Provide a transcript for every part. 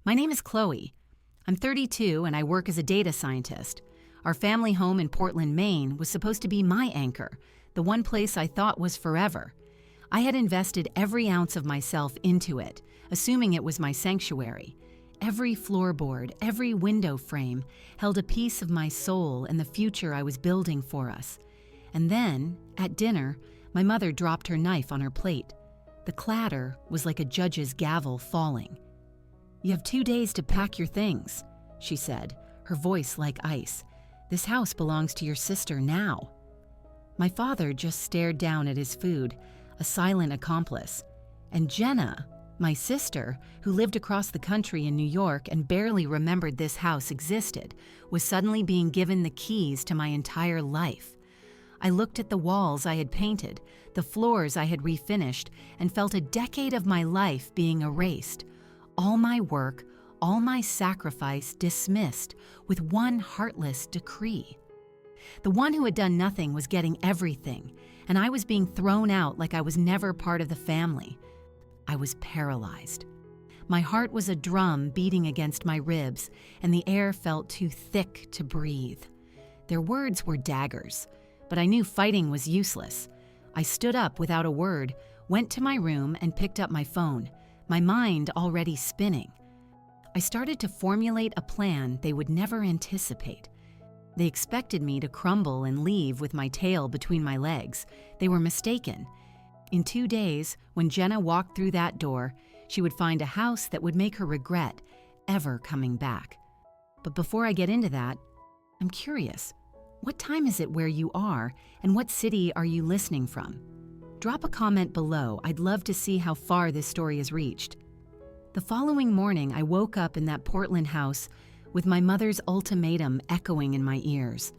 My name is Chloe. I'm 32 and I work as a data scientist. Our family home in Portland, Maine was supposed to be my anchor, the one place I thought was forever. I had invested every ounce of myself into it, assuming it was my sanctuary. Every floorboard, every window frame held a piece of my soul and the future I was building for us. And then, at dinner, my mother dropped her knife on her plate. The clatter was like a judge's gavel falling. "You have 2 days to pack your things," she said, her voice like ice. "This house belongs to your sister now." My father just stared down at his food, a silent accomplice. And Jenna, my sister, who lived across the country in New York and barely remembered this house existed, was suddenly being given the keys to my entire life. I looked at the walls I had painted, the floors I had refinished, and felt a decade of my life being erased. All my work, all my sacrifice dismissed with one heartless decree. The one who had done nothing was getting everything, and I was being thrown out like I was never part of the family. I was paralyzed. My heart was a drum beating against my ribs, and the air felt too thick to breathe. Their words were daggers, but I knew fighting was useless. I stood up without a word, went to my room, and picked up my phone, my mind already spinning. I started to formulate a plan they would never anticipate. They expected me to crumble and leave with my tail between my legs. They were mistaken. In 2 days, when Jenna walked through that door, she would find a house that would make her regret ever coming back. But before I get into that, I'm curious. What time is it where you are, and what city are you listening from? Drop a comment below. I'd love to see how far this story has reached. The following morning, I woke up in that Portland house with my mother's ultimatum echoing in my ears.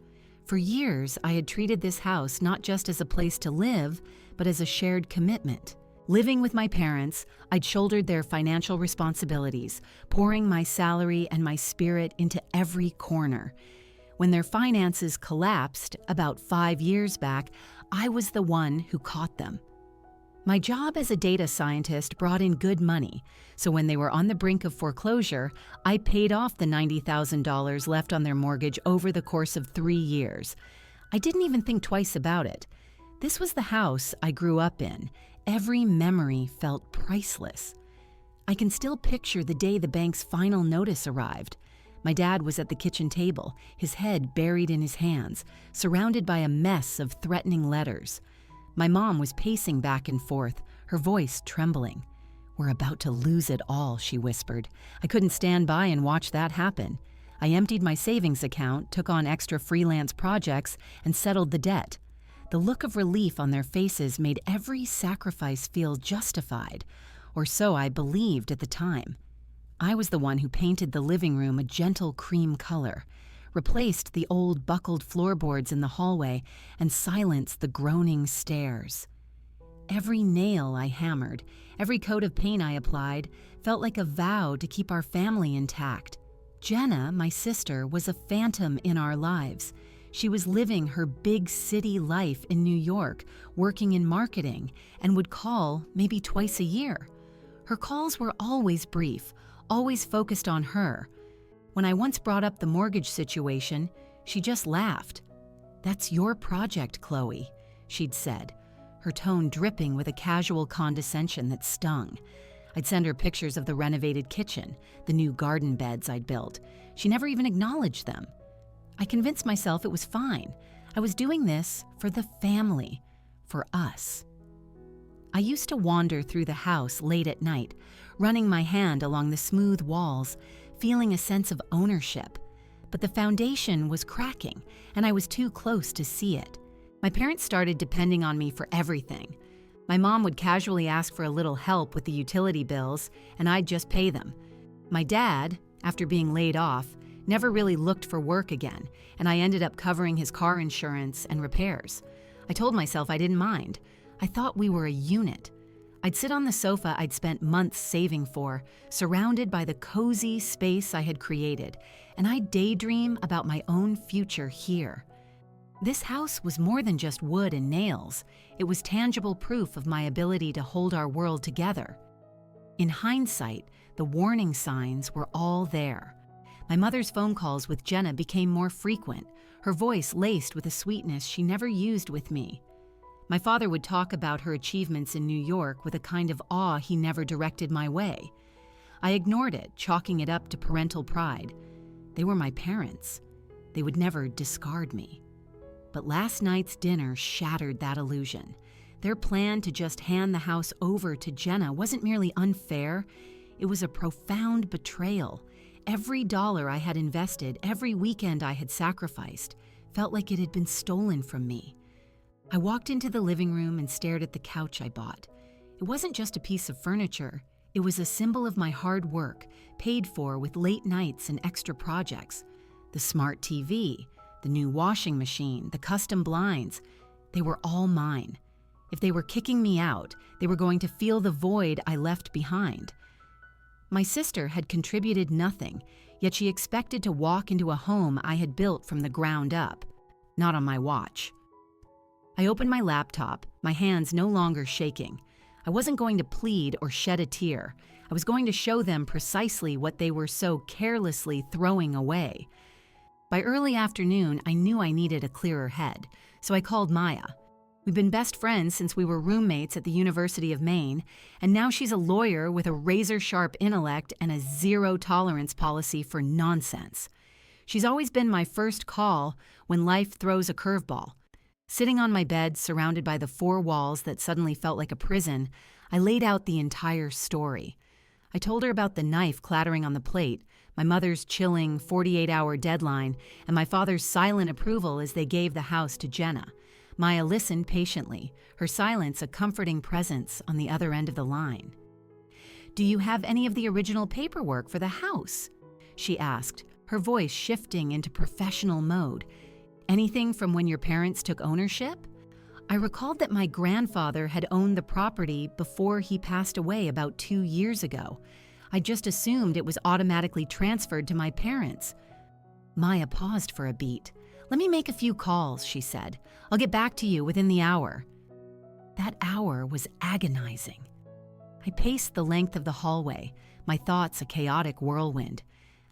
For years, I had treated this house not just as a place to live, but as a shared commitment. Living with my parents, I'd shouldered their financial responsibilities, pouring my salary and my spirit into every corner. When their finances collapsed about 5 years back, I was the one who caught them. My job as a data scientist brought in good money, so when they were on the brink of foreclosure, I paid off the $90,000 left on their mortgage over the course of 3 years. I didn't even think twice about it. This was the house I grew up in. Every memory felt priceless. I can still picture the day the bank's final notice arrived. My dad was at the kitchen table, his head buried in his hands, surrounded by a mess of threatening letters. My mom was pacing back and forth, her voice trembling. "We're about to lose it all," she whispered. I couldn't stand by and watch that happen. I emptied my savings account, took on extra freelance projects, and settled the debt. The look of relief on their faces made every sacrifice feel justified, or so I believed at the time. I was the one who painted the living room a gentle cream color, replaced the old buckled floorboards in the hallway, and silenced the groaning stairs. Every nail I hammered, every coat of paint I applied, felt like a vow to keep our family intact. Jenna, my sister, was a phantom in our lives. She was living her big city life in New York, working in marketing, and would call maybe twice a year. Her calls were always brief, always focused on her. When I once brought up the mortgage situation, she just laughed. "That's your project, Chloe," she'd said, her tone dripping with a casual condescension that stung. I'd send her pictures of the renovated kitchen, the new garden beds I'd built. She never even acknowledged them. I convinced myself it was fine. I was doing this for the family, for us. I used to wander through the house late at night, running my hand along the smooth walls, feeling a sense of ownership. But the foundation was cracking, and I was too close to see it. My parents started depending on me for everything. My mom would casually ask for a little help with the utility bills, and I'd just pay them. My dad, after being laid off, never really looked for work again, and I ended up covering his car insurance and repairs. I told myself I didn't mind. I thought we were a unit. I'd sit on the sofa I'd spent months saving for, surrounded by the cozy space I had created, and I'd daydream about my own future here. This house was more than just wood and nails. It was tangible proof of my ability to hold our world together. In hindsight, The warning signs were all there. My mother's phone calls with Jenna became more frequent, her voice laced with a sweetness she never used with me. My father would talk about her achievements in New York with a kind of awe he never directed my way. I ignored it, chalking it up to parental pride. They were my parents. They would never discard me. But last night's dinner shattered that illusion. Their plan to just hand the house over to Jenna wasn't merely unfair, it was a profound betrayal. Every dollar I had invested, every weekend I had sacrificed, felt like it had been stolen from me. I walked into the living room and stared at the couch I bought. It wasn't just a piece of furniture, it was a symbol of my hard work, paid for with late nights and extra projects. The smart TV, the new washing machine, the custom blinds, they were all mine. If they were kicking me out, they were going to feel the void I left behind. My sister had contributed nothing, yet she expected to walk into a home I had built from the ground up. Not on my watch. I opened my laptop, my hands no longer shaking. I wasn't going to plead or shed a tear. I was going to show them precisely what they were so carelessly throwing away. By early afternoon, I knew I needed a clearer head, so I called Maya. We've been best friends since we were roommates at the University of Maine, and now she's a lawyer with a razor-sharp intellect and a zero-tolerance policy for nonsense. She's always been my first call when life throws a curveball. Sitting on my bed, surrounded by the four walls that suddenly felt like a prison, I laid out the entire story. I told her about the knife clattering on the plate, my mother's chilling 48-hour deadline, and my father's silent approval as they gave the house to Jenna. Maya listened patiently, her silence a comforting presence on the other end of the line. "Do you have any of the original paperwork for the house?" she asked, her voice shifting into professional mode. "Anything from when your parents took ownership?" I recalled that my grandfather had owned the property before he passed away about 2 years ago. I just assumed it was automatically transferred to my parents. Maya paused for a beat. "Let me make a few calls," she said. "I'll get back to you within the hour." That hour was agonizing. I paced the length of the hallway, my thoughts a chaotic whirlwind.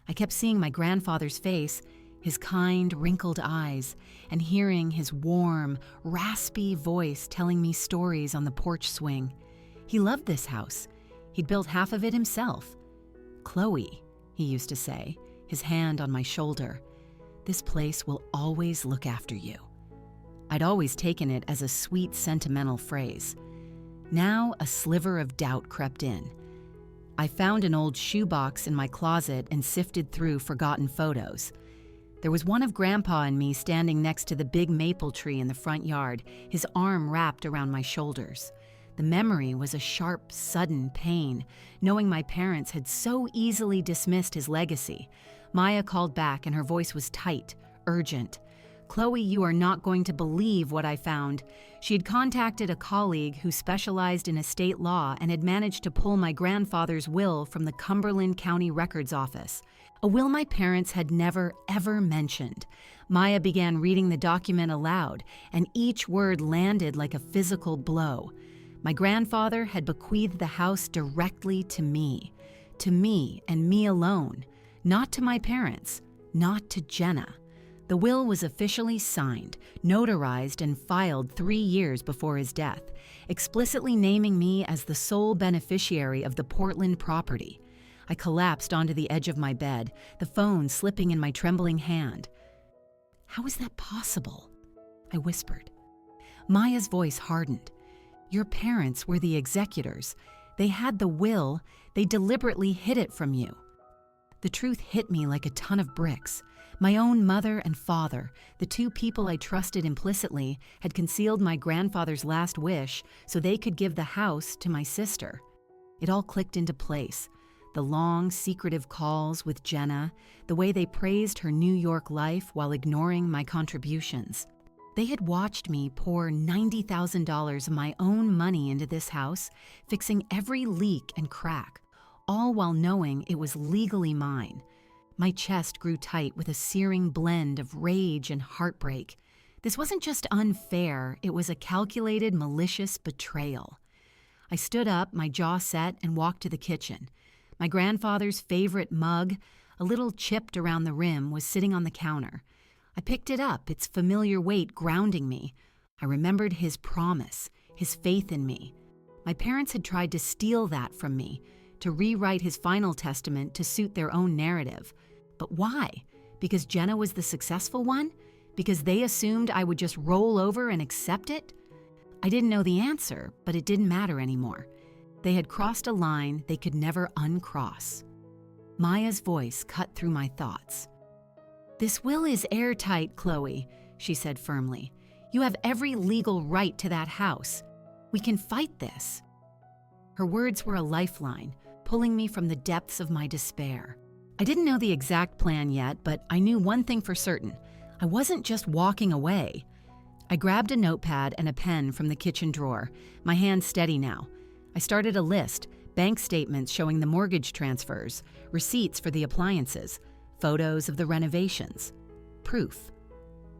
I kept seeing my grandfather's face, his kind, wrinkled eyes, and hearing his warm, raspy voice telling me stories on the porch swing. He loved this house. He'd built half of it himself. "Chloe," he used to say, his hand on my shoulder, "this place will always look after you." I'd always taken it as a sweet, sentimental phrase. Now a sliver of doubt crept in. I found an old shoebox in my closet and sifted through forgotten photos. There was one of Grandpa and me standing next to the big maple tree in the front yard, his arm wrapped around my shoulders. The memory was a sharp, sudden pain, knowing my parents had so easily dismissed his legacy. Maya called back and her voice was tight, urgent. "Chloe, you are not going to believe what I found." She had contacted a colleague who specialized in estate law and had managed to pull my grandfather's will from the Cumberland County Records Office. A will my parents had never, ever mentioned. Maya began reading the document aloud, and each word landed like a physical blow. My grandfather had bequeathed the house directly to me and me alone. Not to my parents, not to Jenna. The will was officially signed, notarized, and filed 3 years before his death, explicitly naming me as the sole beneficiary of the Portland property. I collapsed onto the edge of my bed, the phone slipping in my trembling hand. "How is that possible?" I whispered. Maya's voice hardened. "Your parents were the executors. They had the will. They deliberately hid it from you." The truth hit me like a ton of bricks. My own mother and father, the two people I trusted implicitly, had concealed my grandfather's last wish so they could give the house to my sister. It all clicked into place. The long, secretive calls with Jenna, the way they praised her New York life while ignoring my contributions. They had watched me pour $90,000 of my own money into this house, fixing every leak and crack, all while knowing it was legally mine. My chest grew tight with a searing blend of rage and heartbreak. This wasn't just unfair, it was a calculated, malicious betrayal. I stood up, my jaw set, and walked to the kitchen. My grandfather's favorite mug, a little chipped around the rim, was sitting on the counter. I picked it up, its familiar weight grounding me. I remembered his promise, his faith in me. My parents had tried to steal that from me, to rewrite his final testament to suit their own narrative. But why? Because Jenna was the successful one? Because they assumed I would just roll over and accept it? I didn't know the answer, but it didn't matter anymore. They had crossed a line they could never uncross. Maya's voice cut through my thoughts. "This will is airtight, Chloe," she said firmly. "You have every legal right to that house. We can fight this." Her words were a lifeline, pulling me from the depths of my despair. I didn't know the exact plan yet, but I knew one thing for certain. I wasn't just walking away. I grabbed a notepad and a pen from the kitchen drawer, my hand steady now. I started a list, bank statements showing the mortgage transfers, receipts for the appliances, photos of the renovations. Proof.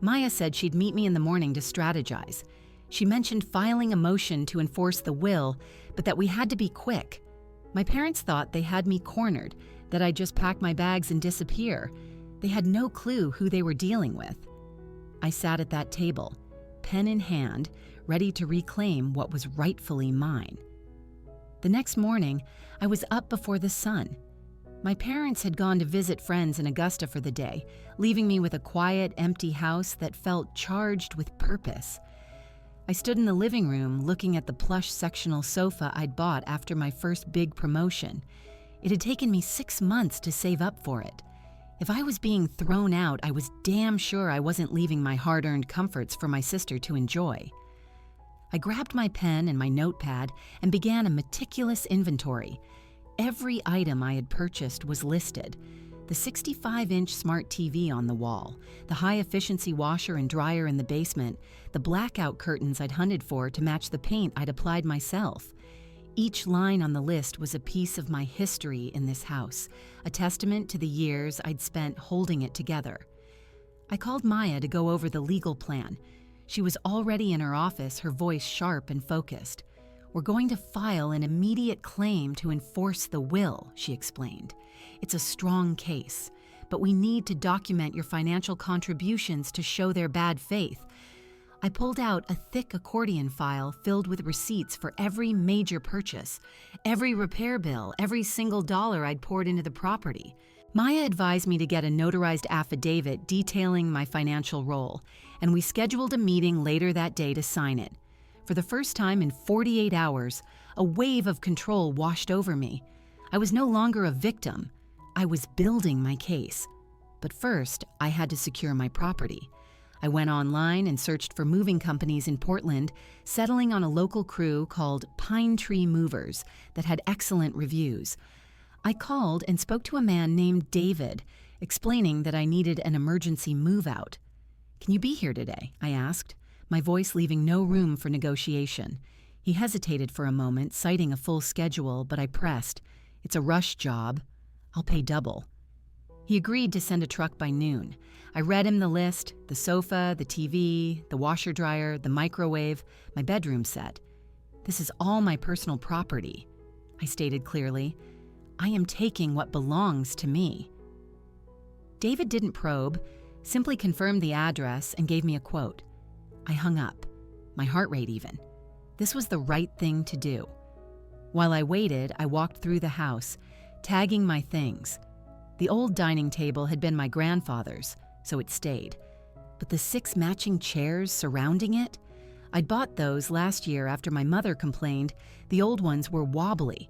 Maya said she'd meet me in the morning to strategize. She mentioned filing a motion to enforce the will, but that we had to be quick. My parents thought they had me cornered, that I'd just pack my bags and disappear. They had no clue who they were dealing with. I sat at that table, pen in hand, ready to reclaim what was rightfully mine. The next morning, I was up before the sun. My parents had gone to visit friends in Augusta for the day, leaving me with a quiet, empty house that felt charged with purpose. I stood in the living room looking at the plush sectional sofa I'd bought after my first big promotion. It had taken me 6 months to save up for it. If I was being thrown out, I was damn sure I wasn't leaving my hard-earned comforts for my sister to enjoy. I grabbed my pen and my notepad and began a meticulous inventory. Every item I had purchased was listed. The 65-inch smart TV on the wall, the high-efficiency washer and dryer in the basement, the blackout curtains I'd hunted for to match the paint I'd applied myself. Each line on the list was a piece of my history in this house, a testament to the years I'd spent holding it together. I called Maya to go over the legal plan. She was already in her office, her voice sharp and focused. "We're going to file an immediate claim to enforce the will," she explained. "It's a strong case, but we need to document your financial contributions to show their bad faith." I pulled out a thick accordion file filled with receipts for every major purchase, every repair bill, every single dollar I'd poured into the property. Maya advised me to get a notarized affidavit detailing my financial role, and we scheduled a meeting later that day to sign it. For the first time in 48 hours, a wave of control washed over me. I was no longer a victim. I was building my case. But first, I had to secure my property. I went online and searched for moving companies in Portland, settling on a local crew called Pine Tree Movers that had excellent reviews. I called and spoke to a man named David, explaining that I needed an emergency move-out. "Can you be here today?" I asked, my voice leaving no room for negotiation. He hesitated for a moment, citing a full schedule, but I pressed. "It's a rush job. I'll pay double." He agreed to send a truck by noon. I read him the list: the sofa, the TV, the washer-dryer, the microwave, my bedroom set. "This is all my personal property," I stated clearly. "I am taking what belongs to me." David didn't probe, simply confirmed the address and gave me a quote. I hung up, my heart rate even. This was the right thing to do. While I waited, I walked through the house, tagging my things. The old dining table had been my grandfather's, so it stayed. But the 6 matching chairs surrounding it? I'd bought those last year after my mother complained the old ones were wobbly.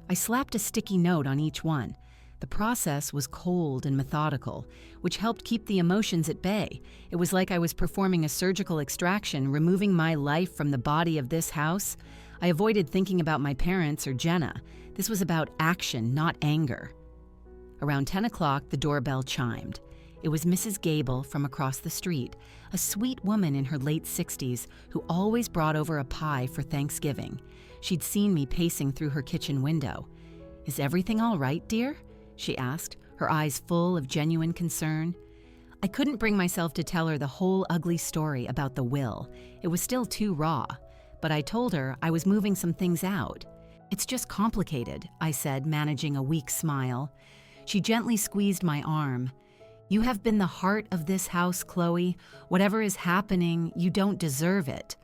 I slapped a sticky note on each one. The process was cold and methodical, which helped keep the emotions at bay. It was like I was performing a surgical extraction, removing my life from the body of this house. I avoided thinking about my parents or Jenna. This was about action, not anger. Around 10 o'clock, the doorbell chimed. It was Mrs. Gable from across the street, a sweet woman in her late 60s who always brought over a pie for Thanksgiving. She'd seen me pacing through her kitchen window. "Is everything all right, dear?" she asked, her eyes full of genuine concern. I couldn't bring myself to tell her the whole ugly story about the will. It was still too raw. But I told her I was moving some things out. It's just complicated, I said, managing a weak smile. She gently squeezed my arm. You have been the heart of this house, Chloe. Whatever is happening, you don't deserve it.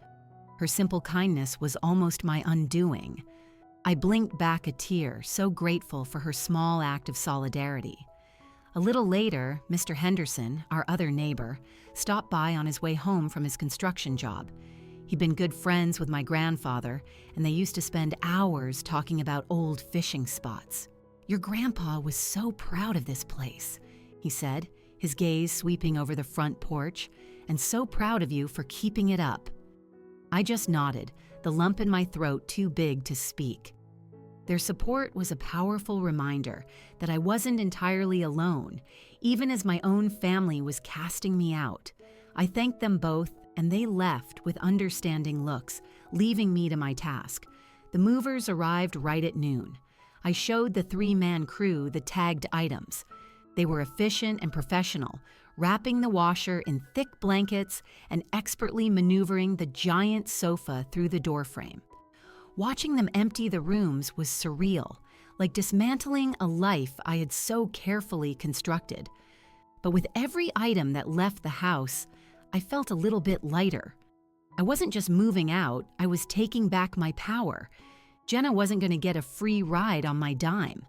Her simple kindness was almost my undoing. I blinked back a tear, so grateful for her small act of solidarity. A little later, Mr. Henderson, our other neighbor, stopped by on his way home from his construction job. He'd been good friends with my grandfather, and they used to spend hours talking about old fishing spots. Your grandpa was so proud of this place, he said, his gaze sweeping over the front porch, and so proud of you for keeping it up. I just nodded, the lump in my throat too big to speak. Their support was a powerful reminder that I wasn't entirely alone, even as my own family was casting me out. I thanked them both, and they left with understanding looks, leaving me to my task. The movers arrived right at noon. I showed the three-man crew the tagged items. They were efficient and professional, wrapping the washer in thick blankets and expertly maneuvering the giant sofa through the doorframe. Watching them empty the rooms was surreal, like dismantling a life I had so carefully constructed. But with every item that left the house, I felt a little bit lighter. I wasn't just moving out, I was taking back my power. Jenna wasn't going to get a free ride on my dime.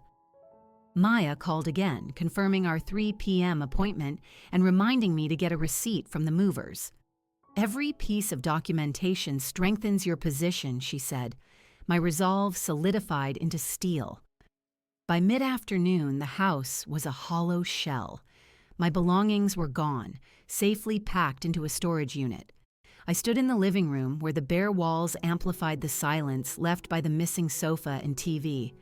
Maya called again, confirming our 3 p.m. appointment and reminding me to get a receipt from the movers. Every piece of documentation strengthens your position, she said. My resolve solidified into steel. By mid-afternoon, the house was a hollow shell. My belongings were gone, safely packed into a storage unit. I stood in the living room where the bare walls amplified the silence left by the missing sofa and TV.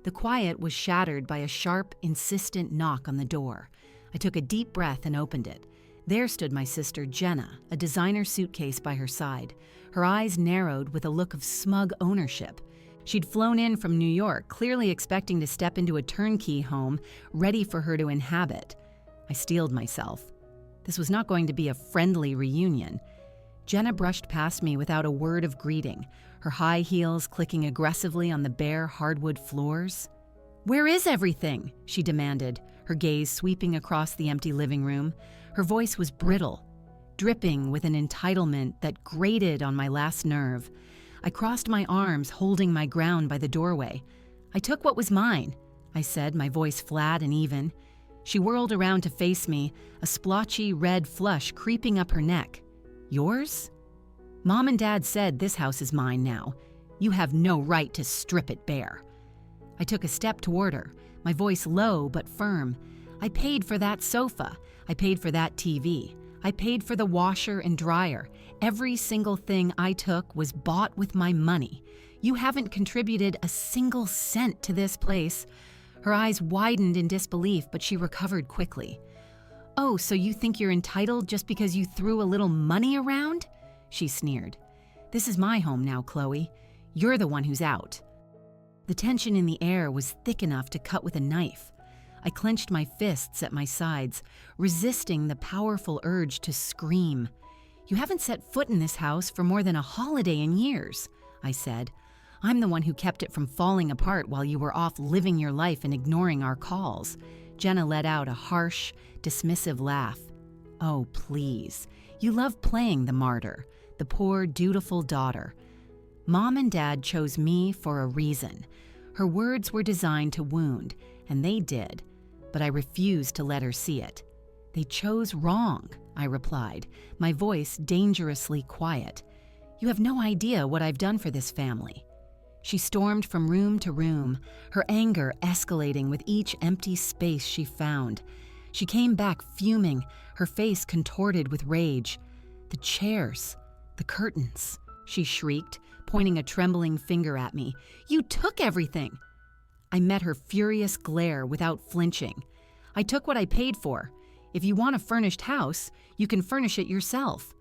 The quiet was shattered by a sharp, insistent knock on the door. I took a deep breath and opened it. There stood my sister, Jenna, a designer suitcase by her side. Her eyes narrowed with a look of smug ownership. She'd flown in from New York, clearly expecting to step into a turnkey home ready for her to inhabit. I steeled myself. This was not going to be a friendly reunion. Jenna brushed past me without a word of greeting, her high heels clicking aggressively on the bare hardwood floors. "Where is everything?" she demanded, her gaze sweeping across the empty living room. Her voice was brittle, dripping with an entitlement that grated on my last nerve. I crossed my arms, holding my ground by the doorway. "I took what was mine," I said, my voice flat and even. She whirled around to face me, a splotchy red flush creeping up her neck. "Yours?" "Mom and Dad said this house is mine now. You have no right to strip it bare." I took a step toward her, my voice low but firm. "I paid for that sofa. I paid for that TV. I paid for the washer and dryer. Every single thing I took was bought with my money. You haven't contributed a single cent to this place." Her eyes widened in disbelief, but she recovered quickly. "Oh, so you think you're entitled just because you threw a little money around?" she sneered. "This is my home now, Chloe. You're the one who's out." The tension in the air was thick enough to cut with a knife. I clenched my fists at my sides, resisting the powerful urge to scream. "You haven't set foot in this house for more than a holiday in years," I said. "I'm the one who kept it from falling apart while you were off living your life and ignoring our calls." Jenna let out a harsh, dismissive laugh. "Oh, please. You love playing the martyr, the poor, dutiful daughter. Mom and Dad chose me for a reason." Her words were designed to wound, and they did, but I refused to let her see it. "They chose wrong," I replied, my voice dangerously quiet. "You have no idea what I've done for this family." She stormed from room to room, her anger escalating with each empty space she found. She came back fuming, her face contorted with rage. "The chairs, the curtains," she shrieked, pointing a trembling finger at me. "You took everything!" I met her furious glare without flinching. "I took what I paid for. If you want a furnished house, you can furnish it yourself."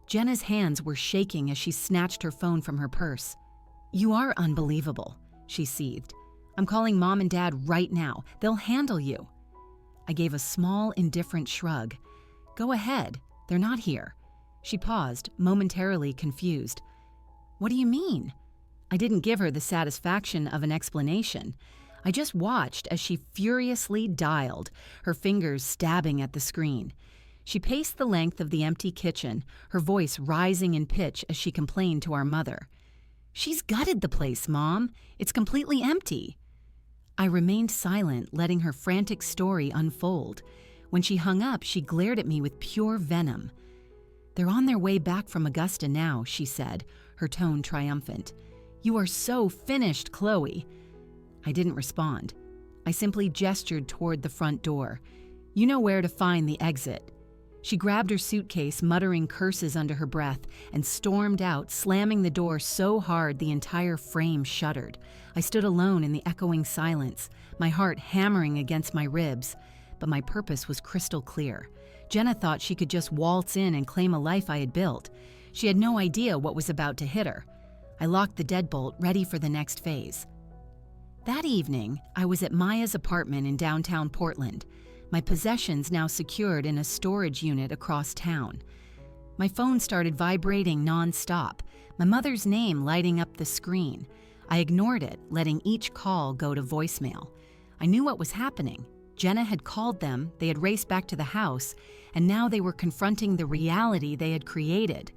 Jenna's hands were shaking as she snatched her phone from her purse. "You are unbelievable," she seethed. "I'm calling Mom and Dad right now. They'll handle you." I gave a small, indifferent shrug. "Go ahead. They're not here." She paused, momentarily confused. "What do you mean?" I didn't give her the satisfaction of an explanation. I just watched as she furiously dialed, her fingers stabbing at the screen. She paced the length of the empty kitchen, her voice rising in pitch as she complained to our mother. "She's gutted the place, Mom. It's completely empty." I remained silent, letting her frantic story unfold. When she hung up, she glared at me with pure venom. "They're on their way back from Augusta now," she said, her tone triumphant. "You are so finished, Chloe." I didn't respond. I simply gestured toward the front door. "You know where to find the exit." She grabbed her suitcase, muttering curses under her breath, and stormed out, slamming the door so hard the entire frame shuddered. I stood alone in the echoing silence, my heart hammering against my ribs. But my purpose was crystal clear. Jenna thought she could just waltz in and claim a life I had built. She had no idea what was about to hit her. I locked the deadbolt, ready for the next phase. That evening, I was at Maya's apartment in downtown Portland, my possessions now secured in a storage unit across town. My phone started vibrating nonstop, my mother's name lighting up the screen. I ignored it, letting each call go to voicemail. I knew what was happening. Jenna had called them, they had raced back to the house, and now they were confronting the reality they had created.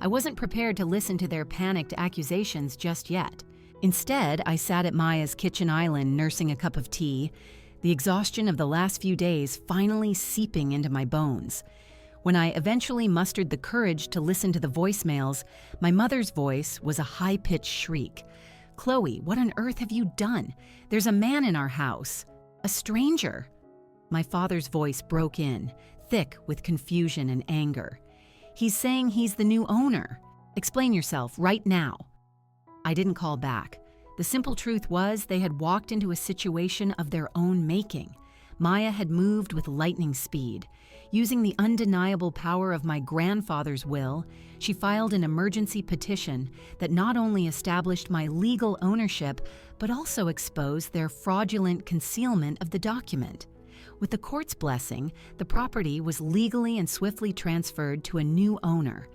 I wasn't prepared to listen to their panicked accusations just yet. Instead, I sat at Maya's kitchen island nursing a cup of tea, the exhaustion of the last few days finally seeping into my bones. When I eventually mustered the courage to listen to the voicemails, my mother's voice was a high-pitched shriek. "Chloe, what on earth have you done? There's a man in our house. A stranger." My father's voice broke in, thick with confusion and anger. "He's saying he's the new owner. Explain yourself right now." I didn't call back. The simple truth was they had walked into a situation of their own making. Maya had moved with lightning speed. Using the undeniable power of my grandfather's will, she filed an emergency petition that not only established my legal ownership, but also exposed their fraudulent concealment of the document. With the court's blessing, the property was legally and swiftly transferred to a new owner,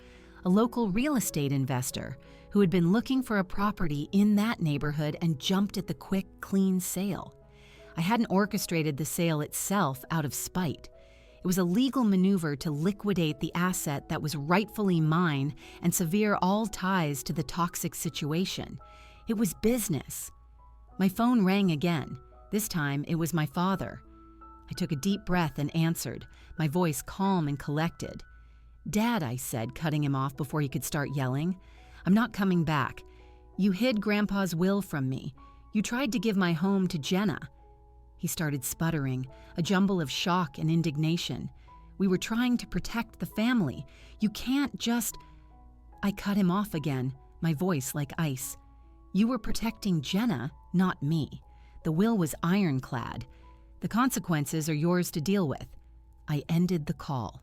a local real estate investor who had been looking for a property in that neighborhood and jumped at the quick, clean sale. I hadn't orchestrated the sale itself out of spite. It was a legal maneuver to liquidate the asset that was rightfully mine and sever all ties to the toxic situation. It was business. My phone rang again. This time, it was my father. I took a deep breath and answered, my voice calm and collected. "Dad," I said, cutting him off before he could start yelling, "I'm not coming back. You hid Grandpa's will from me. You tried to give my home to Jenna." He started sputtering, a jumble of shock and indignation. "We were trying to protect the family. You can't just—" I cut him off again, my voice like ice. "You were protecting Jenna, not me. The will was ironclad. The consequences are yours to deal with." I ended the call.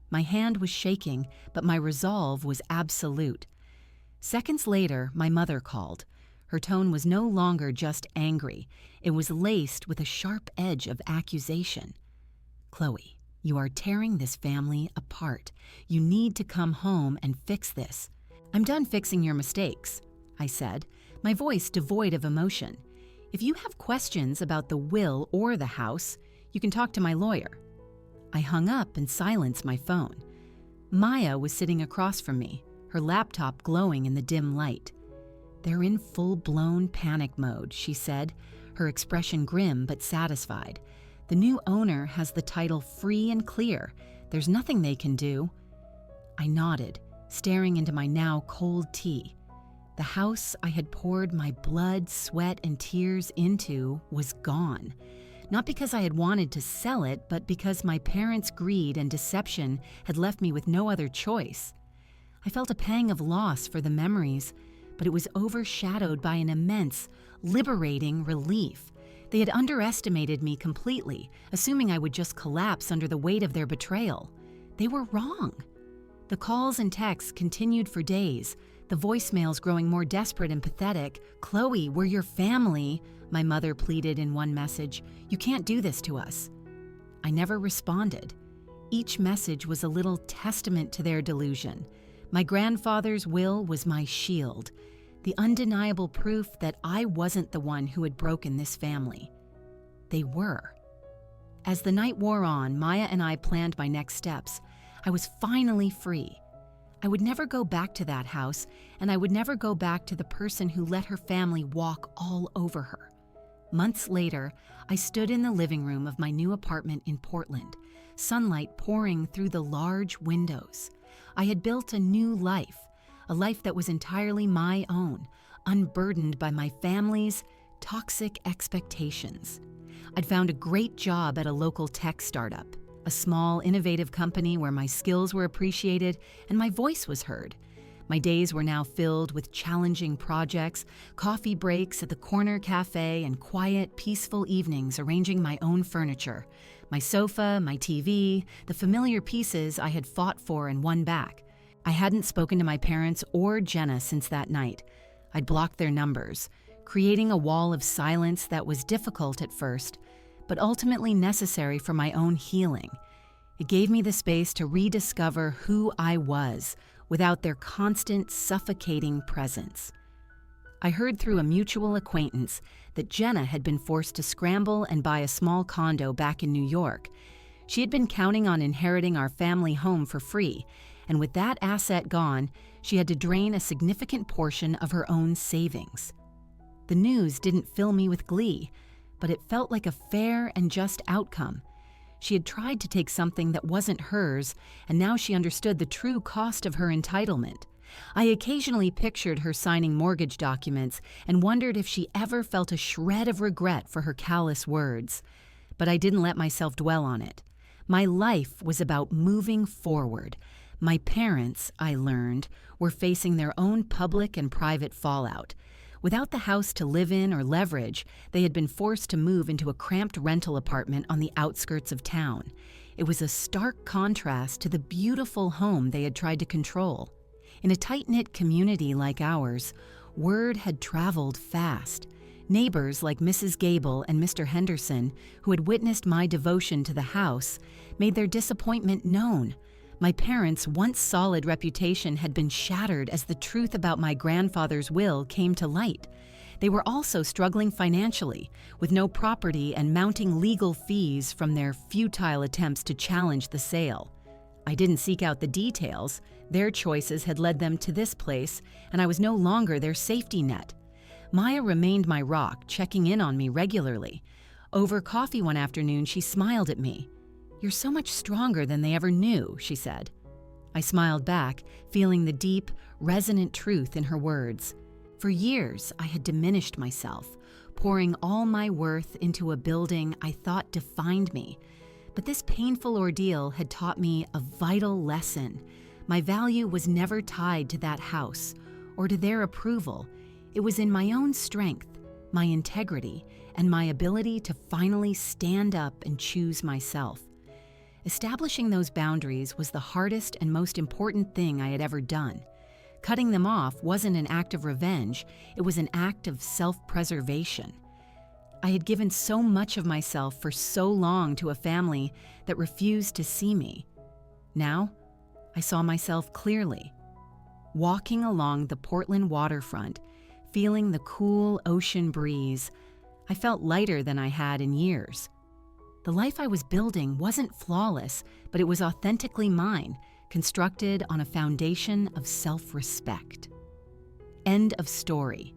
My hand was shaking, but my resolve was absolute. Seconds later, my mother called. Her tone was no longer just angry. It was laced with a sharp edge of accusation. "Chloe, you are tearing this family apart. You need to come home and fix this." "I'm done fixing your mistakes," I said, my voice devoid of emotion. "If you have questions about the will or the house, you can talk to my lawyer." I hung up and silenced my phone. Maya was sitting across from me, her laptop glowing in the dim light. "They're in full-blown panic mode," she said, her expression grim but satisfied. "The new owner has the title free and clear. There's nothing they can do." I nodded, staring into my now cold tea. The house I had poured my blood, sweat, and tears into was gone. Not because I had wanted to sell it, but because my parents' greed and deception had left me with no other choice. I felt a pang of loss for the memories, but it was overshadowed by an immense, liberating relief. They had underestimated me completely, assuming I would just collapse under the weight of their betrayal. They were wrong. The calls and texts continued for days, the voicemails growing more desperate and pathetic. "Chloe, we're your family," my mother pleaded in one message. "You can't do this to us." I never responded. Each message was a little testament to their delusion. My grandfather's will was my shield. the undeniable proof that I wasn't the one who had broken this family. They were. As the night wore on, Maya and I planned my next steps. I was finally free. I would never go back to that house, and I would never go back to the person who let her family walk all over her. Months later, I stood in the living room of my new apartment in Portland, sunlight pouring through the large windows. I had built a new life, a life that was entirely my own, unburdened by my family's toxic expectations. I'd found a great job at a local tech startup, a small, innovative company where my skills were appreciated and my voice was heard. My days were now filled with challenging projects, coffee breaks at the corner cafe, and quiet, peaceful evenings arranging my own furniture. My sofa, my TV, the familiar pieces I had fought for and won back. I hadn't spoken to my parents or Jenna since that night. I'd blocked their numbers, creating a wall of silence that was difficult at first, but ultimately necessary for my own healing. It gave me the space to rediscover who I was without their constant, suffocating presence. I heard through a mutual acquaintance that Jenna had been forced to scramble and buy a small condo back in New York. She had been counting on inheriting our family home for free, and with that asset gone, she had to drain a significant portion of her own savings. The news didn't fill me with glee, but it felt like a fair and just outcome. She had tried to take something that wasn't hers, and now she understood the true cost of her entitlement. I occasionally pictured her signing mortgage documents and wondered if she ever felt a shred of regret for her callous words. But I didn't let myself dwell on it. My life was about moving forward. My parents, I learned, were facing their own public and private fallout. Without the house to live in or leverage, they had been forced to move into a cramped rental apartment on the outskirts of town. It was a stark contrast to the beautiful home they had tried to control. In a tight-knit community like ours, word had traveled fast. Neighbors like Mrs. Gable and Mr. Henderson, who had witnessed my devotion to the house, made their disappointment known. My parents' once solid reputation had been shattered as the truth about my grandfather's will came to light. They were also struggling financially, with no property and mounting legal fees from their futile attempts to challenge the sale. I didn't seek out the details. Their choices had led them to this place, and I was no longer their safety net. Maya remained my rock, checking in on me regularly. Over coffee one afternoon, she smiled at me. "You're so much stronger than they ever knew," she said. I smiled back, feeling the deep, resonant truth in her words. For years, I had diminished myself, pouring all my worth into a building I thought defined me. But this painful ordeal had taught me a vital lesson. My value was never tied to that house or to their approval. It was in my own strength, my integrity, and my ability to finally stand up and choose myself. Establishing those boundaries was the hardest and most important thing I had ever done. Cutting them off wasn't an act of revenge, it was an act of self-preservation. I had given so much of myself for so long to a family that refused to see me. Now, I saw myself clearly. Walking along the Portland waterfront, feeling the cool ocean breeze, I felt lighter than I had in years. The life I was building wasn't flawless, but it was authentically mine, constructed on a foundation of self-respect. End of story.